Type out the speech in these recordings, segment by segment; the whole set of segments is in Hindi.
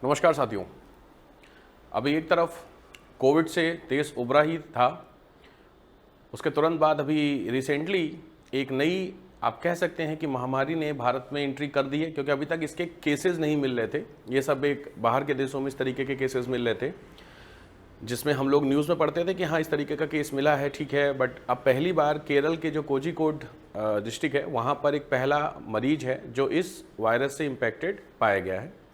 नमस्कार साथियों। अभी एक तरफ कोविड से देश उभरा ही था, उसके तुरंत बाद अभी रिसेंटली एक नई आप कह सकते हैं कि महामारी ने भारत में एंट्री कर दी है, क्योंकि अभी तक इसके केसेस नहीं मिल रहे थे। ये सब एक बाहर के देशों में इस तरीके के केसेस मिल रहे थे, जिसमें हम लोग न्यूज़ में पढ़ते थे कि हाँ इस तरीके का केस मिला है, ठीक है। बट अब पहली बार केरल के जो कोझिकोड डिस्ट्रिक्ट है वहाँ पर एक पहला मरीज है जो इस वायरस से इम्पेक्टेड पाया गया है।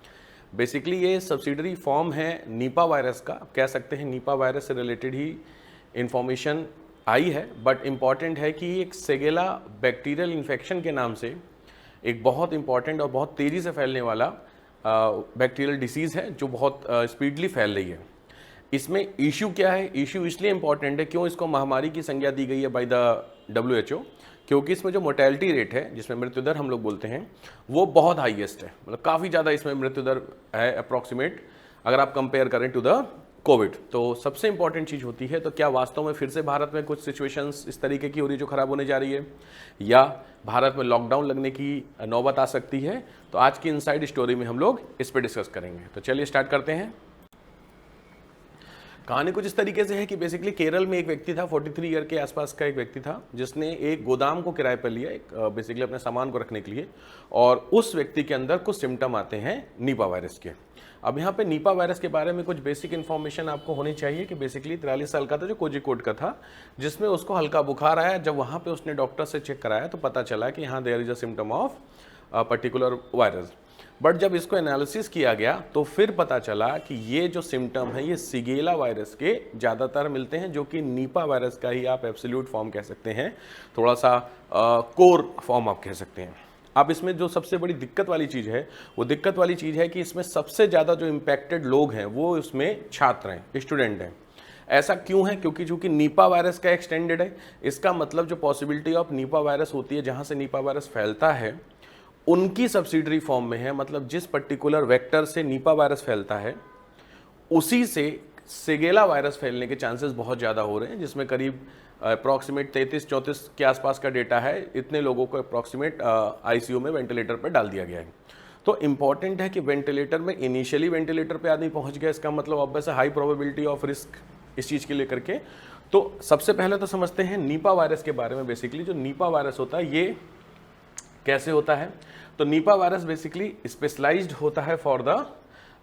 बेसिकली ये सब्सिडरी फॉर्म है नीपा वायरस का, आप कह सकते हैं नीपा वायरस से रिलेटेड ही इंफॉर्मेशन आई है। बट इम्पॉर्टेंट है कि एक सेगेला बैक्टीरियल इन्फेक्शन के नाम से एक बहुत इंपॉर्टेंट और बहुत तेज़ी से फैलने वाला बैक्टीरियल डिसीज़ है जो बहुत स्पीडली फैल रही है। इसमें इशू क्या है? इशू इसलिए इम्पॉर्टेंट है, क्यों इसको महामारी की संज्ञा दी गई है बाय द WHO, क्योंकि इसमें जो मोर्टेलिटी रेट है, जिसमें मृत्यु दर हम लोग बोलते हैं, वो बहुत हाईएस्ट है। मतलब काफ़ी ज़्यादा इसमें मृत्यु दर है अप्रॉक्सीमेट, अगर आप कंपेयर करें टू द कोविड। तो सबसे इंपॉर्टेंट चीज़ होती है, तो क्या वास्तव में फिर से भारत में कुछ सिचुएशंस इस तरीके की हो रही है जो ख़राब होने जा रही है, या भारत में लॉकडाउन लगने की नौबत आ सकती है? तो आज की इनसाइड स्टोरी में हम लोग इस पर डिस्कस करेंगे। तो चलिए स्टार्ट करते हैं। कहानी कुछ इस तरीके से है कि बेसिकली केरल में एक व्यक्ति था, 43 ईयर के आसपास का एक व्यक्ति था, जिसने एक गोदाम को किराए पर लिया, एक बेसिकली अपने सामान को रखने के लिए, और उस व्यक्ति के अंदर कुछ सिम्टम आते हैं नीपा वायरस के। अब यहाँ पे नीपा वायरस के बारे में कुछ बेसिक इन्फॉर्मेशन आपको होनी चाहिए कि बेसिकली 43 साल का था जो कोझिकोड का था, जिसमें उसको हल्का बुखार आया। जब वहाँ पे उसने डॉक्टर से चेक कराया तो पता चला कि हाँ there is a symptom of particular virus. But जब इसको एनालिसिस किया गया तो फिर पता चला कि ये जो सिम्टम है ये सिगेला वायरस के ज़्यादातर मिलते हैं, जो कि नीपा वायरस का ही आप एब्सोल्यूट फॉर्म कह सकते हैं, थोड़ा सा कोर फॉर्म आप कह सकते हैं। अब इसमें जो सबसे बड़ी दिक्कत वाली चीज़ है, वो दिक्कत वाली चीज़ है कि इसमें सबसे ज़्यादा जो इम्पैक्टेड लोग हैं वो इसमें छात्र हैं, स्टूडेंट हैं। ऐसा क्यों है? क्योंकि चूंकि नीपा वायरस का एक्सटेंडेड है, इसका मतलब जो पॉसिबिलिटी ऑफ नीपा वायरस होती है, जहाँ से नीपा वायरस फैलता है, उनकी सब्सिडरी फॉर्म में है। मतलब जिस पर्टिकुलर वेक्टर से नीपा वायरस फैलता है उसी से सिगेला वायरस फैलने के चांसेस बहुत ज़्यादा हो रहे हैं, जिसमें करीब अप्रॉक्सीमेट 33-34 के आसपास का डेटा है। इतने लोगों को अप्रॉक्सीमेट ICU में वेंटिलेटर पर डाल दिया गया है। तो इम्पॉर्टेंट है कि वेंटिलेटर में इनिशियली वेंटिलेटर पे आदमी पहुंच गया, इसका मतलब obvious high probability of risk इस चीज़ के लेकर के। तो सबसे पहले तो समझते हैं नीपा वायरस के बारे में। बेसिकली जो नीपा वायरस होता है ये कैसे होता है? तो नीपा वायरस बेसिकली स्पेशलाइज्ड होता है फॉर द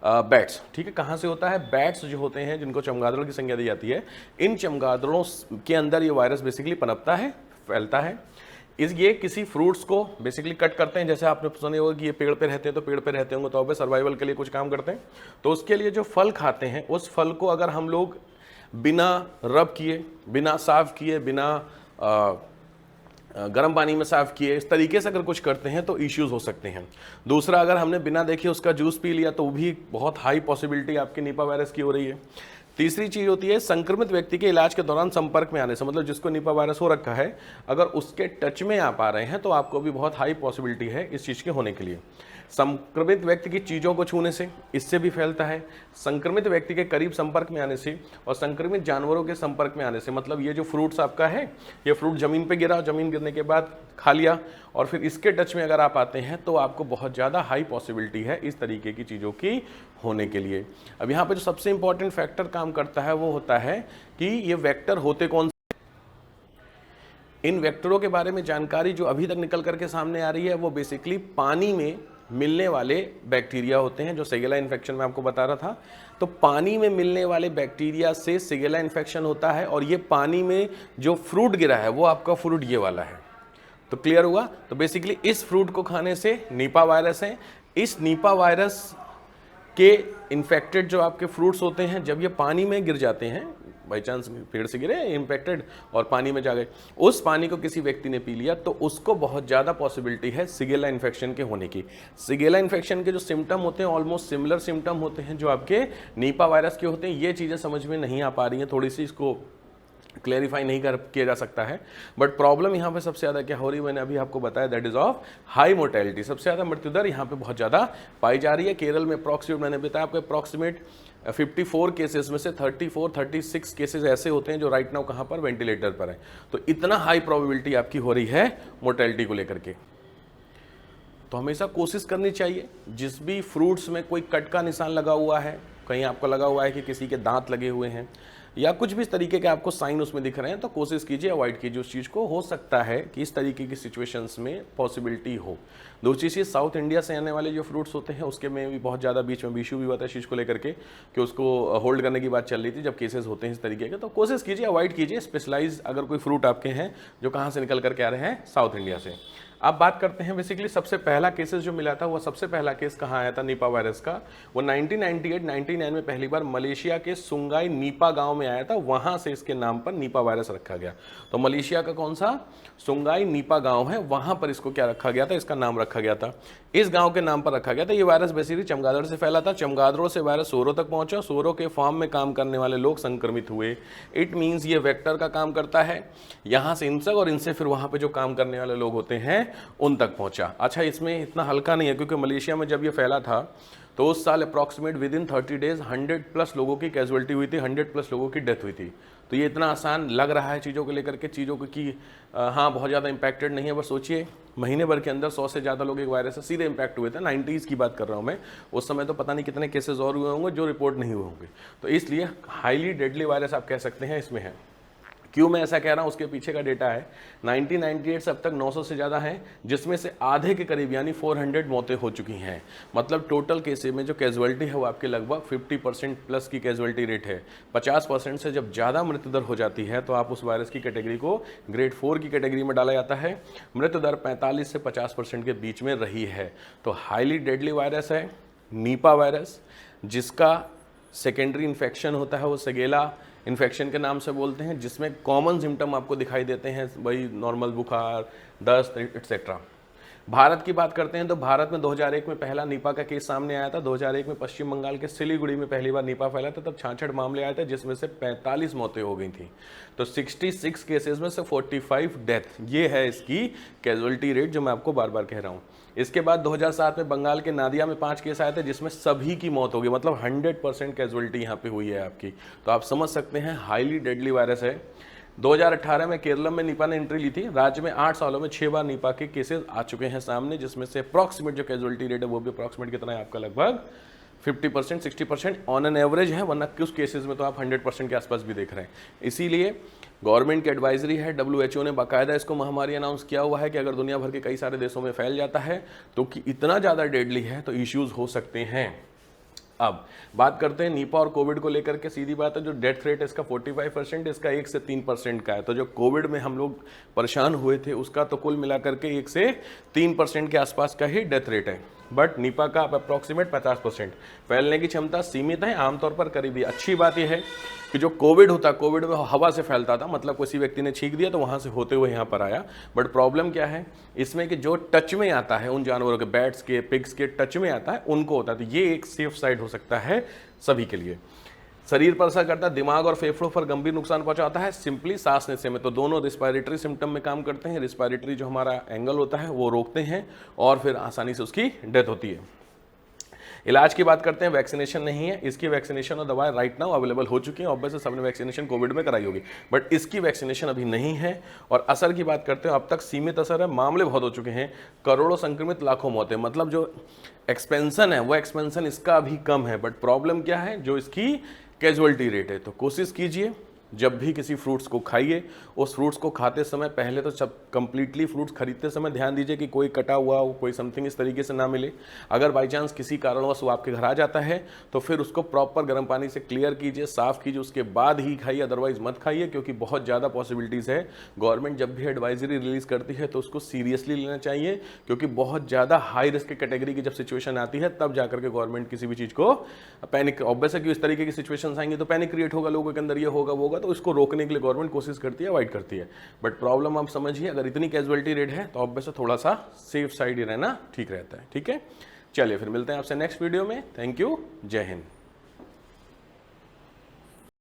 बैट्स। ठीक है, कहाँ से होता है? बैट्स जो होते हैं, जिनको चमगादड़ों की संज्ञा दी जाती है, इन चमगादड़ों के अंदर ये वायरस बेसिकली पनपता है, फैलता है। ये किसी फ्रूट्स को बेसिकली कट करते हैं। जैसे आपने सुने होगा कि ये पेड़ पे रहते हैं, तो पेड़ पे रहते होंगे तो अब सर्वाइवल के लिए कुछ काम करते हैं। तो उसके लिए जो फल खाते हैं, उस फल को अगर हम लोग बिना रब किए, बिना साफ किए, बिना गर्म पानी में साफ किए, इस तरीके से अगर कुछ करते हैं तो इश्यूज हो सकते हैं। दूसरा, अगर हमने बिना देखे उसका जूस पी लिया तो भी बहुत हाई पॉसिबिलिटी आपके नीपा वायरस की हो रही है। तीसरी चीज़ होती है संक्रमित व्यक्ति के इलाज के दौरान संपर्क में आने से, मतलब जिसको नीपा वायरस हो रखा है, अगर उसके टच में आप आ रहे हैं तो आपको भी बहुत हाई पॉसिबिलिटी है इस चीज़ के होने के लिए। संक्रमित व्यक्ति की चीज़ों को छूने से इससे भी फैलता है। संक्रमित व्यक्ति के करीब संपर्क में आने से और संक्रमित जानवरों के संपर्क में आने से, मतलब ये जो फ्रूट्स आपका है, ये फ्रूट ज़मीन पे गिरा, ज़मीन गिरने के बाद खा लिया और फिर इसके टच में अगर आप आते हैं तो आपको बहुत ज़्यादा हाई पॉसिबिलिटी है इस तरीके की चीज़ों की होने के लिए। अब यहाँ पर जो सबसे इंपॉर्टेंट फैक्टर काम करता है वो होता है कि ये वेक्टर होते कौन से। इन वेक्टरों के बारे में जानकारी जो अभी तक निकल करके सामने आ रही है वो बेसिकली पानी में मिलने वाले बैक्टीरिया होते हैं, जो सिगेला इन्फेक्शन में आपको बता रहा था। तो पानी में मिलने वाले बैक्टीरिया से सिगेला इन्फेक्शन होता है, और ये पानी में जो फ्रूट गिरा है वो आपका फ्रूट ये वाला है। तो क्लियर हुआ? तो बेसिकली इस फ्रूट को खाने से नीपा वायरस है। इस नीपा वायरस के इन्फेक्टेड जो आपके फ्रूट्स होते हैं, जब ये पानी में गिर जाते हैं, बाई चांस पेड़ से गिरे इन्फेक्टेड और पानी में जा गए, उस पानी को किसी व्यक्ति ने पी लिया तो उसको बहुत ज़्यादा पॉसिबिलिटी है सिगेला इन्फेक्शन के होने की। सिगेला इन्फेक्शन के जो सिम्टम होते हैं ऑलमोस्ट सिमिलर सिम्टम होते हैं जो आपके नीपा वायरस के होते हैं। ये चीज़ें समझ में नहीं आ पा रही हैं, थोड़ी सी इसको क्लेरिफाई नहीं किया जा सकता है। बट प्रॉब्लम यहाँ पे सबसे ज़्यादा क्या हो रही है, मैंने अभी आपको बताया, that is of high mortality. सबसे ज़्यादा मृत्यु दर यहाँ पे बहुत ज़्यादा पाई जा रही है। केरल में अप्रॉक्सीमेट, मैंने बताया आपको, अप्रॉक्सीमेट 54 केसेस में से 34-36 केसेस ऐसे होते हैं जो राइट नाउ कहाँ पर, वेंटिलेटर पर है। तो इतना हाई प्रोबेबिलिटी आपकी हो रही है मोर्टेलिटी को लेकर के। तो हमेशा कोशिश करनी चाहिए, जिस भी फ्रूट्स में कोई कट का निशान लगा हुआ है, कहीं आपको लगा हुआ है कि किसी के दांत लगे हुए हैं या कुछ भी इस तरीके के आपको साइन उसमें दिख रहे हैं, तो कोशिश कीजिए अवॉइड कीजिए उस चीज़ को। हो सकता है कि इस तरीके की सिचुएशंस में पॉसिबिलिटी हो। दूसरी चीज़, साउथ इंडिया से आने वाले जो फ्रूट्स होते हैं उसके में भी बहुत ज़्यादा बीच में इशू भी हुआ था इस चीज़ को लेकर के कि उसको होल्ड करने की बात चल रही थी जब केसेस होते हैं इस तरीके के। तो कोशिश कीजिए अवॉइड कीजिए, स्पेशलाइज अगर कोई फ्रूट आपके हैं जो कहाँ से निकल करके आ रहे हैं, साउथ इंडिया से। अब बात करते हैं बेसिकली सबसे पहला केसेस जो मिला था, वो सबसे पहला केस कहाँ आया था निपा वायरस का, वो 1998-99 में पहली बार मलेशिया के सुंगाई नीपा गांव में आया था। वहां से इसके नाम पर निपा वायरस रखा गया। तो मलेशिया का कौन सा सुंगाई नीपा गांव है, वहां पर इसको क्या रखा गया था, इसका नाम रखा गया था, इस गांव के नाम पर रखा गया था। ये वायरस बेसिकली चमगादड़ से फैला था, चमगादड़ों से वायरस सूअरों तक पहुंचा, सूअरों के फार्म में काम करने वाले लोग संक्रमित हुए। इट मीन्स ये वेक्टर का काम करता है, यहाँ से इंसेक्ट और इनसे फिर वहाँ पे जो काम करने वाले लोग होते हैं उन तक पहुंचा। अच्छा, इसमें इतना हल्का नहीं है, क्योंकि मलेशिया में जब ये फैला था तो उस साल अप्रॉक्सीमेट विद इन 30 डेज 100+ लोगों की कैजुअलिटी हुई थी, 100+ लोगों की डेथ हुई थी। तो ये इतना आसान लग रहा है चीज़ों को लेकर के, चीज़ों को कि हाँ बहुत ज़्यादा इंपैक्टेड नहीं है, बस सोचिए महीने भर के अंदर 100 से ज़्यादा लोग एक वायरस से सीधे इंपैक्ट हुए थे। 90s की बात कर रहा हूँ मैं, उस समय तो पता नहीं कितने केसेस और हुए होंगे जो रिपोर्ट नहीं हुए होंगे। तो इसलिए हाईली डेडली वायरस आप कह सकते हैं इसमें है। क्यों मैं ऐसा कह रहा हूँ, उसके पीछे का डेटा है 1998 से अब तक 900 से ज़्यादा हैं, जिसमें से आधे के करीब यानी 400 मौतें हो चुकी हैं। मतलब टोटल केसेस में जो कैजुअलिटी है वो आपके लगभग 50% प्लस की कैजुअलिटी रेट है। 50% से जब ज़्यादा मृत्यु दर हो जाती है तो आप उस वायरस की कैटेगरी को ग्रेड 4 की कैटेगरी में डाला जाता है। मृत्यु दर 45 से 50% के बीच में रही है। तो हाईली डेडली वायरस है नीपा वायरस, जिसका सेकेंडरी इन्फेक्शन होता है वो सेगेला इन्फेक्शन के नाम से बोलते हैं, जिसमें कॉमन सिम्टम आपको दिखाई देते हैं, वही नॉर्मल बुखार, दस्त एक्सेट्रा। भारत की बात करते हैं तो भारत में 2001 में पहला नीपा का केस सामने आया था। 2001 में पश्चिम बंगाल के सिलीगुड़ी में पहली बार नीपा फैला था, तब 66 मामले आए थे, जिसमें से 45 मौतें हो गई थी। तो 66 केसेस में से 45 डेथ, ये है इसकी कैजुअलिटी रेट जो मैं आपको बार बार कह रहा हूँ। इसके बाद 2007 में बंगाल के नादिया में 5 केस आए थे, जिसमें सभी की मौत हो गई। मतलब 100% कैजुअलिटी यहाँ पे हुई है आपकी। तो आप समझ सकते हैं हाईली डेडली वायरस है। 2018 में केरलम में निपा ने एंट्री ली थी। राज्य में 8 सालों में 6 बार निपा के केसेस आ चुके हैं सामने, जिसमें से अप्रॉक्सीमेट जो कैजुअलिटी रेट है वो भी अप्रॉक्सीमेट कितना है आपका, लगभग 50% 60% ऑन एन एवरेज है, वरना कुछ केसेस में तो आप 100% के आसपास भी देख रहे हैं। इसीलिए गवर्नमेंट की एडवाइजरी है, WHO ने बाकायदा इसको महामारी अनाउंस किया हुआ है कि अगर दुनिया भर के कई सारे देशों में फैल जाता है तो कि इतना ज़्यादा डेडली है तो इश्यूज हो सकते हैं। अब बात करते हैं नीपा और कोविड को लेकर के। सीधी बात है, जो डेथ रेट है इसका 45%, इसका 1 से 3% का है। तो जो कोविड में हम लोग परेशान हुए थे उसका तो कुल मिलाकर के 1 से 3% के आसपास का ही डेथ रेट है। बट निपा का अप्रॉक्सीमेट 50%। फैलने की क्षमता सीमित है, आमतौर पर करीबी। अच्छी बात यह है कि जो कोविड होता, कोविड में हवा से फैलता था, मतलब किसी व्यक्ति ने छींक दिया तो वहाँ से होते हुए यहाँ पर आया। बट प्रॉब्लम क्या है इसमें कि जो टच में आता है उन जानवरों के, बैट्स के, पिग्स के टच में आता है उनको होता है। तो ये एक सेफ साइड हो सकता है सभी के लिए। शरीर पर असर करता है, दिमाग और फेफड़ों पर गंभीर नुकसान पहुंचाता है सिंपली सांस लेने में। तो दोनों रिस्पायरेटरी सिम्टम में काम करते हैं। रिस्पायरेटरी जो हमारा एंगल होता है वो रोकते हैं और फिर आसानी से उसकी डेथ होती है। इलाज की बात करते हैं, वैक्सीनेशन नहीं है। इसकी वैक्सीनेशन और दवाएं राइट नाउ अवेलेबल हो चुकी हैं। ऑब्वियसली सबने वैक्सीनेशन कोविड में कराई होगी, बट इसकी वैक्सीनेशन अभी नहीं है। और असर की बात करते हैं, अब तक सीमित असर है, मामले बहुत हो चुके हैं, करोड़ों संक्रमित, लाखों मौतें। मतलब जो एक्सपेंशन है वो एक्सपेंशन इसका अभी कम है। बट प्रॉब्लम क्या है, जो इसकी कैजुअलिटी रेट है। तो कोशिश कीजिए जब भी किसी फ्रूट्स को खाइए, उस फ्रूट्स को खाते समय पहले तो सब कंप्लीटली फ्रूट्स खरीदते समय ध्यान दीजिए कि कोई कटा हुआ हो, कोई समथिंग इस तरीके से ना मिले। अगर बाई चांस किसी कारणवश वो आपके घर आ जाता है तो फिर उसको प्रॉपर गर्म पानी से क्लियर कीजिए, साफ़ कीजिए, उसके बाद ही खाइए, अदरवाइज मत खाइए, क्योंकि बहुत ज़्यादा पॉसिबिलिटीज़ है। गवर्नमेंट जब भी एडवाइजरी रिलीज़ करती है तो उसको सीरियसली लेना चाहिए, क्योंकि बहुत ज़्यादा हाई रिस्क कैटेगरी की जब सिचुएशन आती है तब जाकर के गवर्नमेंट किसी भी चीज़ को पैनिक, ऑब्वियस है कि इस तरीके की सिचुएशन आएंगी तो पैनिक क्रिएट होगा लोगों के अंदर, ये होगा वो होगा, तो इसको रोकने के लिए गवर्नमेंट कोशिश करती है, अवॉइड करती है। बट प्रॉब्लम आप समझिए, अगर इतनी कैजुअलिटी रेट है तो ऑब्वियस थोड़ा सा सेफ साइड ही रहना ठीक रहता है। ठीक है, चलिए फिर मिलते हैं आपसे नेक्स्ट वीडियो में। थैंक यू, जय हिंद।